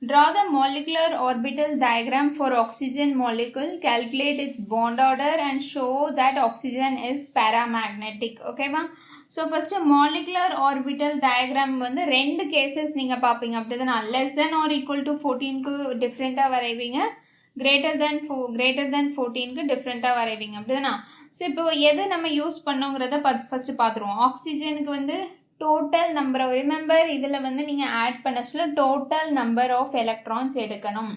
Draw the molecular orbital diagram for oxygen molecule, calculate its bond order and show that oxygen is paramagnetic. Okay va? So first molecular orbital diagram வந்து ரெண்டு cases நீங்க பாப்பீங்க. அப்படிதான் less than or equal to 14 க்கு டிஃபரெண்டா வரைவீங்க, greater than 14 க்கு டிஃபரெண்டா வரைவீங்க. அப்படிதான். So இப்போ எது நம்ம யூஸ் பண்ணோங்கிறத ஃபர்ஸ்ட் பார்த்துருவோம். ஆக்சிஜனுக்கு வந்து total number of, remember இதில் வந்து நீங்கள் ஆட் பண்ண சொல்ல total number of electrons எடுக்கணும்.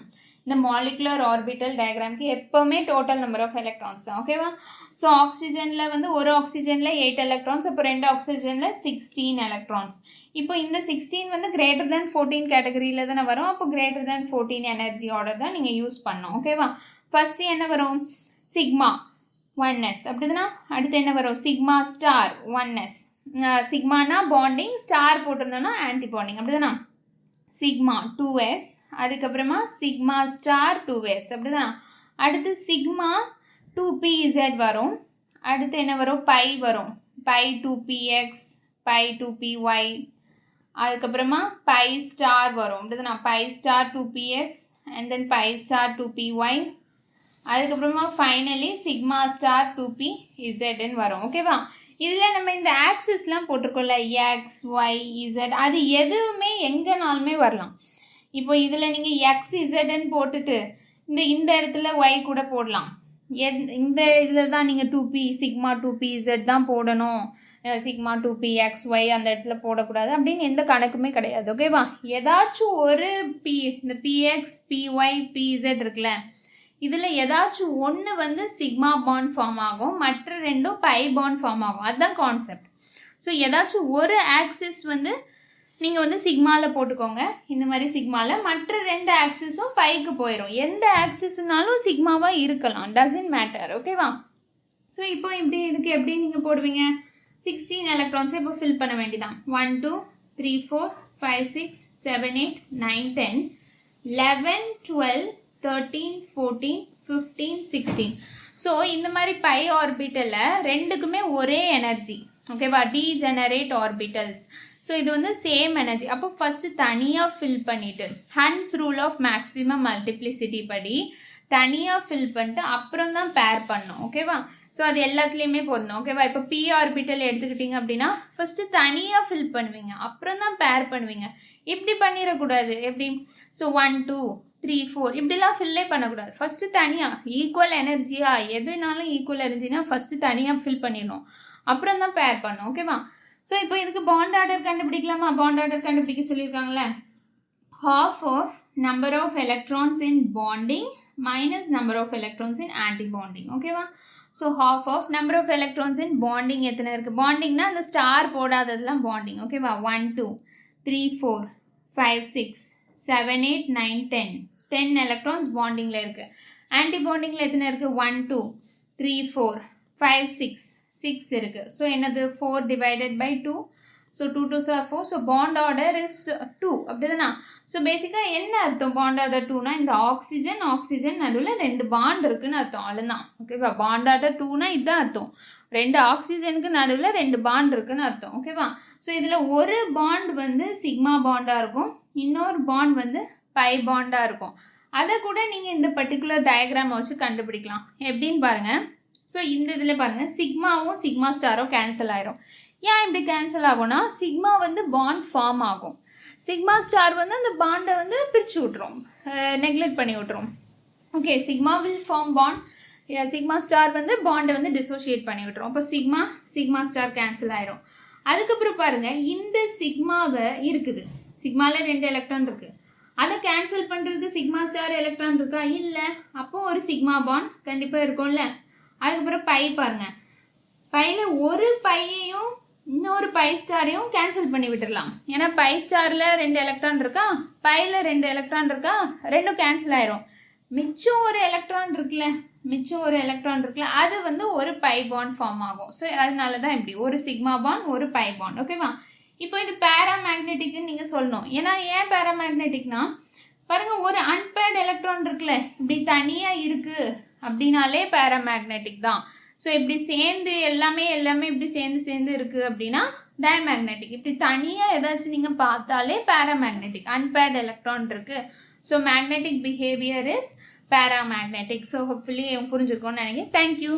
இந்த molecular orbital diagramக்கு எப்போவுமே total number of electrons தான். ஓகேவா? ஸோ ஆக்சிஜனில் வந்து ஒரு ஆக்சிஜனில் 8 electrons, அப்போ ரெண்டு ஆக்சிஜனில் 16 electrons. இப்போ இந்த 16 வந்து greater than 14 கேட்டகரியில் தானே வரும். அப்போ greater than 14 எனர்ஜி ஆர்டர் தான் நீங்கள் யூஸ் பண்ணணும். ஓகேவா? ஃபர்ஸ்ட் என்ன வரும்? Sigma 1s. அப்படிதானா? அடுத்து என்ன வரும்? Sigma star 1s. சிக்மானா பாண்டிங், ஸ்டார் போட்டிருந்தோம்னா ஆன்டி பாண்டிங். அப்படிதானா? சிக்மா 2s, அதுக்கப்புறமா சிக்மா ஸ்டார் 2s. அப்படிதானா? அடுத்து சிக்மா 2pz வரும். அடுத்து என்ன வரும்? பை வரும். பை 2px, பை 2py, அதுக்கப்புறமா பை ஸ்டார் வரும். அப்படிதானா? Pi star 2px and then pi star 2py, அதுக்கப்புறமா ஃபைனலி சிக்மா ஸ்டார் 2pzன்னு வரும். ஓகேவா? இதில் நம்ம இந்த ஆக்சிஸ்லாம் போட்டிருக்கோம்ல, எக்ஸ் ஒய் இசட், அது எதுவுமே எங்கேனாலுமே வரலாம். இப்போ இதில் நீங்கள் எக்ஸ் இசட்ன்னு போட்டுட்டு இந்த இடத்துல ஒய் கூட போடலாம். இந்த இதில் தான் நீங்கள் 2p சிக்மா 2pz தான் போடணும், சிக்மா 2p எக்ஸ் ஒய் அந்த இடத்துல போடக்கூடாது அப்படின்னு எந்த கணக்குமே கிடையாது. ஓகேவா? ஏதாச்சும் ஒரு இந்த பிஎக்ஸ் பிஒய் பிஇசட் இருக்குல்ல, இதில் ஏதாச்சும் ஒன்று வந்து சிக்மா பாண்ட் ஃபார்ம் ஆகும், மற்ற ரெண்டும் பை பாண்ட் ஃபார்ம் ஆகும். அதுதான் கான்செப்ட். ஸோ ஏதாச்சும் ஒரு ஆக்சிஸ் வந்து நீங்கள் வந்து சிக்மாவில் போட்டுக்கோங்க, இந்த மாதிரி சிக்மாவில். மற்ற ரெண்டு ஆக்சிஸும் பைக்கு போயிடும். எந்த ஆக்சிஸ்னாலும் சிக்மாவாக இருக்கலாம், டசன்ட் மேட்டர். ஓகேவா? ஸோ இப்போ இப்படி இதுக்கு எப்படி நீங்கள் போடுவீங்க? 16 எலக்ட்ரான்ஸை இப்போ ஃபில் பண்ண வேண்டியதான். 1 2 3 4 5 6 7 8 9 10 11 12 13 14 15 16. ஸோ இந்த மாதிரி பை ஆர்பிட்டலில் ரெண்டுக்குமே ஒரே எனர்ஜி. ஓகேவா? Degenerate orbitals. ஸோ இது வந்து சேம் எனர்ஜி. அப்போ ஃபஸ்ட்டு தனியாக ஃபில் பண்ணிவிட்டு Hund's rule of maximum multiplicity படி தனியாக ஃபில் பண்ணிட்டு அப்புறம் தான் பேர் பண்ணணும். ஓகேவா? ஸோ அது எல்லாத்துலேயுமே பொருந்தும். ஓகேவா? இப்போ பி ஆர்பிட்டல் எடுத்துக்கிட்டிங்க அப்படின்னா ஃபஸ்ட்டு தனியாக ஃபில் பண்ணுவீங்க, அப்புறம் தான் பேர் பண்ணுவீங்க. இப்படி பண்ணிடக்கூடாது. எப்படி? ஸோ 1 2 3 4 இப்படிலாம் ஃபில்லே பண்ணக்கூடாது. ஃபஸ்ட்டு தனியாக ஈக்குவல் எனர்ஜியா எதுனாலும் ஈக்குவல் எனர்ஜினா ஃபஸ்ட்டு தனியாக ஃபில் பண்ணிடணும், அப்புறம் தான் பேர் பண்ணணும். ஓகேவா? ஸோ இப்போ இதுக்கு பாண்ட் ஆர்டர் கண்டுபிடிக்கலாமா? பாண்ட் ஆர்டர் கண்டுபிடிக்க சொல்லியிருக்காங்களே, half of number of electrons in bonding minus number of electrons in anti-bonding. ஓகேவா? So half of number of electrons in bonding எத்தனை இருக்குது? பாண்டிங்னா அந்த ஸ்டார் போடாததெல்லாம் பாண்டிங். ஓகேவா? 1 2 3 4 5 6 7 8 9 10 எலக்ட்ரான்ஸ் பாண்டிங்கில் இருக்குது. ஆன்டி பாண்டிங்கில் எத்தனை இருக்குது? 1 2 3 4 5 6 இருக்குது. ஸோ என்னது? 4 divided by 2. So 2 2s are 4. So bond order is 2. அப்படிதானா? ஸோ பேசிக்காக என்ன அர்த்தம் பாண்ட் ஆர்டர் 2னா? இந்த ஆக்சிஜன் நடுவில் ரெண்டு பாண்ட் இருக்குன்னு அர்த்தம். அவ்வளோதான். ஓகேவா? பாண்ட் ஆர்டர் 2னா இதுதான் அர்த்தம். ரெண்டு ஆக்சிஜனுக்கு நடுவில் ரெண்டு பாண்ட் இருக்குன்னு அர்த்தம். ஓகேவா? ஸோ இதில் ஒரு பாண்ட் வந்து சிக்மா பாண்டாக இருக்கும், இன்னொரு பாண்ட் வந்து பை பாண்டாக இருக்கும். அதை கூட நீங்கள் இந்த பர்டிகுலர் டயக்ராமை வச்சு கண்டுபிடிக்கலாம். எப்படின்னு பாருங்கள். ஸோ இந்த இதில் பாருங்கள், சிக்மாவும் சிக்மா ஸ்டாரும் கேன்சல் ஆயிரும். ஏன் இப்படி கேன்சல் ஆகும்னா, சிக்மா வந்து பாண்ட் ஃபார்ம் ஆகும், சிக்மா ஸ்டார் வந்து அந்த பாண்டை வந்து பிரித்து விட்டுரும், நெக்லெக்ட் பண்ணி விட்டுரும். Okay, sigma will form bond, sigma star வந்து பாண்டை வந்து டிசோஷியேட் பண்ணி விட்டுரும். அப்போ சிக்மா ஸ்டார் கேன்சல் ஆயிரும். அதுக்கப்புறம் பாருங்கள், இந்த சிக்மாவை இருக்குது, சிக்மாவில் 2 எலக்ட்ரான் இருக்குது, அதை கேன்சல் பண்ணுறதுக்கு சிக்மா ஸ்டார் எலக்ட்ரான் இருக்கா? இல்லை. அப்போது ஒரு சிக்மா பாண்ட் கண்டிப்பாக இருக்கும்ல. அதுக்கப்புறம் பை பாருங்கள், பையில் ஒரு பையையும் இன்னொரு பை ஸ்டாரையும் கேன்சல் பண்ணி விட்டுடலாம். ஏன்னா பை ஸ்டாரில் 2 எலக்ட்ரான் இருக்கா, பையில் 2 எலக்ட்ரான் இருக்கா, ரெண்டும் கேன்சல் ஆயிரும். மிச்சம் ஒரு எலக்ட்ரான் இருக்குல்ல, அது வந்து ஒரு பை பாண்ட் ஃபார்ம் ஆகும். ஸோ அதனால தான் இப்படி ஒரு சிக்மா பாண்ட் ஒரு பை பாண்ட். ஓகேவா? இப்போ இது பேராமேக்னெட்டிக்னு நீங்கள் சொல்லணும். ஏன்னா ஏன் பேராமேக்னெட்டிக்னா பாருங்கள், ஒரு அன்பேர்டு எலக்ட்ரான் இருக்குல்ல, இப்படி தனியாக இருக்குது அப்படின்னாலே பேராமேக்னெட்டிக் தான். ஸோ இப்படி சேர்ந்து எல்லாமே இப்படி சேர்ந்து இருக்குது அப்படின்னா டயமேக்னெட்டிக். இப்படி தனியாக ஏதாச்சும் நீங்கள் பார்த்தாலே பேராமேக்னெட்டிக். அன்பேர்டு எலக்ட்ரான் இருக்குது, So magnetic behavior is paramagnetic. So hopefully புரிஞ்சிருக்கும்னு நினைக்கிறேன். Thank you.